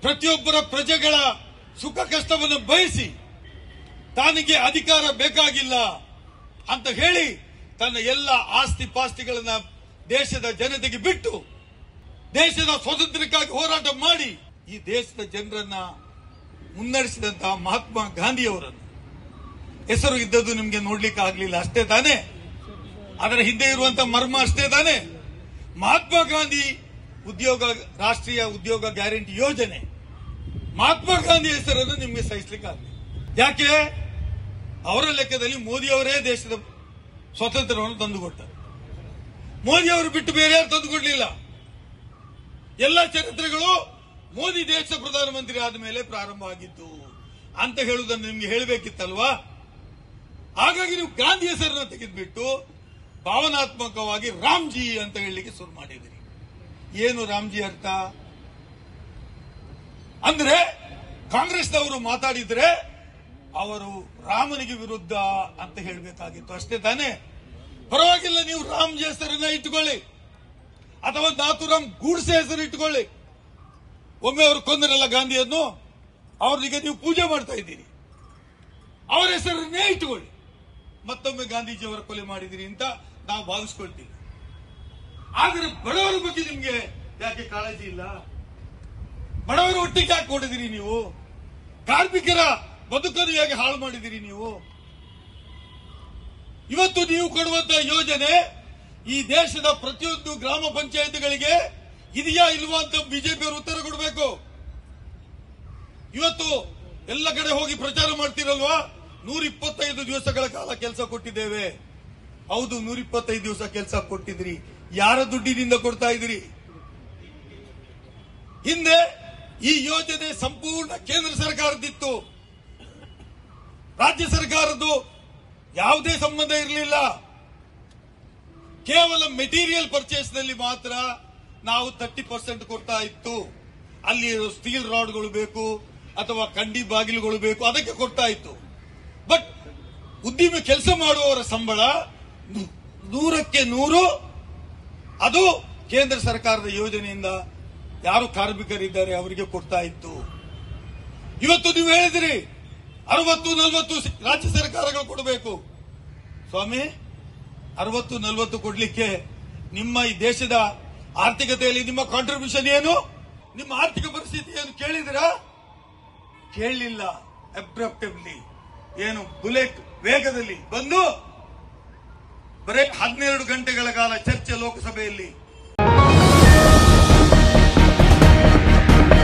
ಪ್ರತಿಯೊಬ್ಬರ ಪ್ರಜೆಗಳ ಸುಖ ಕಷ್ಟವನ್ನು ಬಯಸಿ ತನಗೆ ಅಧಿಕಾರ ಬೇಕಾಗಿಲ್ಲ ಅಂತ ಹೇಳಿ ತನ್ನ ಎಲ್ಲ ಆಸ್ತಿ ಪಾಸ್ತಿಗಳನ್ನ ದೇಶದ ಜನತೆಗೆ ಬಿಟ್ಟು ದೇಶದ ಸ್ವಾತಂತ್ರ್ಯಕ್ಕಾಗಿ ಹೋರಾಟ ಮಾಡಿ ಈ ದೇಶದ ಜನರನ್ನ ಮುನ್ನಡೆಸಿದಂತಹ ಮಹಾತ್ಮ ಗಾಂಧಿಯವರನ್ನು ಹೆಸರು ಇದ್ದದ್ದು ನಿಮಗೆ ನೋಡ್ಲಿಕ್ಕೆ ಆಗಲಿಲ್ಲ ಅಷ್ಟೇ ತಾನೇ. ಅದರ ಹಿಂದೆ ಇರುವಂತಹ ಮರ್ಮ ಅಷ್ಟೇ ತಾನೇ. ಮಹಾತ್ಮ ಗಾಂಧಿ ರಾಷ್ಟ್ರೀಯ ಉದ್ಯೋಗ ಗ್ಯಾರಂಟಿ ಯೋಜನೆ, ಮಹಾತ್ಮ ಗಾಂಧಿ ಹೆಸರನ್ನು ನಿಮಗೆ ಸಹಿಸಲಿಕ್ಕೆ ಆಗಲಿಲ್ಲ. ಯಾಕೆ? ಅವರ ಲೆಕ್ಕದಲ್ಲಿ ಮೋದಿಯವರೇ ದೇಶದ ಸ್ವಾತಂತ್ರ್ಯವನ್ನು ತಂದುಕೊಟ್ಟರು. ಮೋದಿಯವರು ಬಿಟ್ಟು ಬೇರೆ ಯಾರು ತಂದುಕೊಡ್ಲಿಲ್ಲ. ಎಲ್ಲ ಚರಿತ್ರೆಗಳು ಮೋದಿ ದೇಶ ಪ್ರಧಾನಮಂತ್ರಿ ಆದ ಮೇಲೆ ಪ್ರಾರಂಭ ಆಗಿದ್ದು ಅಂತ ಹೇಳುವುದನ್ನು ನಿಮ್ಗೆ ಹೇಳಬೇಕಿತ್ತಲ್ವಾ? ಹಾಗಾಗಿ ನೀವು ಗಾಂಧಿ ಹೆಸರನ್ನು ತೆಗೆದುಬಿಟ್ಟು ಭಾವನಾತ್ಮಕವಾಗಿ ರಾಮ್ಜಿ ಅಂತ ಹೇಳಲಿಕ್ಕೆ ಶುರು ಮಾಡಿದಿರಿ. ಏನು ರಾಮ್ಜಿ ಅರ್ಥ? ಅಂದ್ರೆ ಕಾಂಗ್ರೆಸ್ನವರು ಮಾತಾಡಿದ್ರೆ ಅವರು ರಾಮನಿಗೆ ವಿರುದ್ಧ ಅಂತ ಹೇಳಬೇಕಾಗಿತ್ತು ಅಷ್ಟೇ ತಾನೇ. ಪರವಾಗಿಲ್ಲ, ನೀವು ರಾಮ್ಜಿ ಹೆಸರನ್ನ ಇಟ್ಟುಕೊಳ್ಳಿ ಅಥವಾ ನಾಥುರಾಮ್ ಗೂಡ್ಸೆ ಹೆಸರು ಇಟ್ಟುಕೊಳ್ಳಿ. ಒಮ್ಮೆ ಅವರು ಕೊಂದರಲ್ಲ ಗಾಂಧಿಯನ್ನು, ಅವರಿಗೆ ನೀವು ಪೂಜೆ ಮಾಡ್ತಾ ಇದ್ದೀರಿ. ಅವರ ಹೆಸರನ್ನೇ ಇಟ್ಟುಕೊಳ್ಳಿ. ಮತ್ತೊಮ್ಮೆ ಗಾಂಧೀಜಿಯವರ ಕೊಲೆ ಮಾಡಿದಿರಿ ಅಂತ ನಾವು ಭಾವಿಸ್ಕೊಳ್ತೀವಿ. ಆದರೆ ಬಡವರ ಬಗ್ಗೆ ನಿಮ್ಗೆ ಯಾಕೆ ಕಾಳಜಿ ಇಲ್ಲ? ಬಡವರ ಒಟ್ಟಿಗೆ ಯಾಕೆ ಕೊಡಿದಿರಿ ನೀವು? ಕಾರ್ಮಿಕರ ಬದುಕನ್ನು ಹೇಗೆ ಹಾಳು ಮಾಡಿದಿರಿ ನೀವು? ಇವತ್ತು ನೀವು ಕೊಡುವಂತಹ ಯೋಜನೆ ಈ ದೇಶದ ಪ್ರತಿಯೊಂದು ಗ್ರಾಮ ಪಂಚಾಯತ್ಗಳಿಗೆ ಇದೆಯಾ ಇಲ್ವಾ ಅಂತ ಬಿಜೆಪಿಯವರು ಉತ್ತರ ಕೊಡಬೇಕು. ಇವತ್ತು ಎಲ್ಲ ಕಡೆ ಹೋಗಿ ಪ್ರಚಾರ ಮಾಡ್ತಿರಲ್ವಾ? 125 ದಿವಸಗಳ ಕಾಲ ಕೆಲಸ ಕೊಟ್ಟಿದ್ದೇವೆ. ಹೌದು, 125 ದಿವಸ ಕೆಲಸ ಕೊಟ್ಟಿದ್ರಿ. ಯಾರ ದುಡ್ಡಿನಿಂದ ಕೊಡ್ತಾ ಇದ್ರಿ? ಹಿಂದೆ ಈ ಯೋಜನೆ ಸಂಪೂರ್ಣ ಕೇಂದ್ರ ಸರ್ಕಾರದಿತ್ತು, ರಾಜ್ಯ ಸರ್ಕಾರದ್ದು ಯಾವುದೇ ಸಂಬಂಧ ಇರಲಿಲ್ಲ. ಕೇವಲ ಮೆಟೀರಿಯಲ್ ಪರ್ಚೇಸ್ ನಲ್ಲಿ ಮಾತ್ರ ನಾವು 30% ಕೊಡ್ತಾ ಇತ್ತು. ಅಲ್ಲಿ ಸ್ಟೀಲ್ ರಾಡ್ಗಳು ಬೇಕು ಅಥವಾ ಕಂಡಿ ಬಾಗಿಲುಗಳು ಬೇಕು, ಅದಕ್ಕೆ ಕೊಡ್ತಾ ಇತ್ತು. ಬಟ್ ಉದ್ದಿಮೆ ಕೆಲಸ ಮಾಡುವವರ ಸಂಬಳ 100ಕ್ಕೆ 100 ಅದು ಕೇಂದ್ರ ಸರ್ಕಾರದ ಯೋಜನೆಯಿಂದ ಯಾರು ಕಾರ್ಮಿಕರಿದ್ದಾರೆ ಅವರಿಗೆ ಕೊಡ್ತಾ ಇತ್ತು. ಇವತ್ತು ನೀವು ಹೇಳಿದಿರಿ 60-40 ರಾಜ್ಯ ಸರ್ಕಾರಗಳು ಕೊಡಬೇಕು. ಸ್ವಾಮಿ, 60-40 ಕೊಡ್ಲಿಕ್ಕೆ ನಿಮ್ಮ ಈ ದೇಶದ ಆರ್ಥಿಕತೆಯಲ್ಲಿ ನಿಮ್ಮ ಕಾಂಟ್ರಿಬ್ಯೂಷನ್ ಏನು? ನಿಮ್ಮ ಆರ್ಥಿಕ ಪರಿಸ್ಥಿತಿ ಏನು ಕೇಳಿದಿರಾ? ಕೇಳಲಿಲ್ಲ. ಅಬ್ರಪ್ಟಿವ್ಲಿ ಏನು ಬುಲೆಟ್ ವೇಗದಲ್ಲಿ ಬಂದು ಬರೇ 12 ಗಂಟೆಗಳ ಕಾಲ ಚರ್ಚೆ ಲೋಕಸಭೆಯಲ್ಲಿ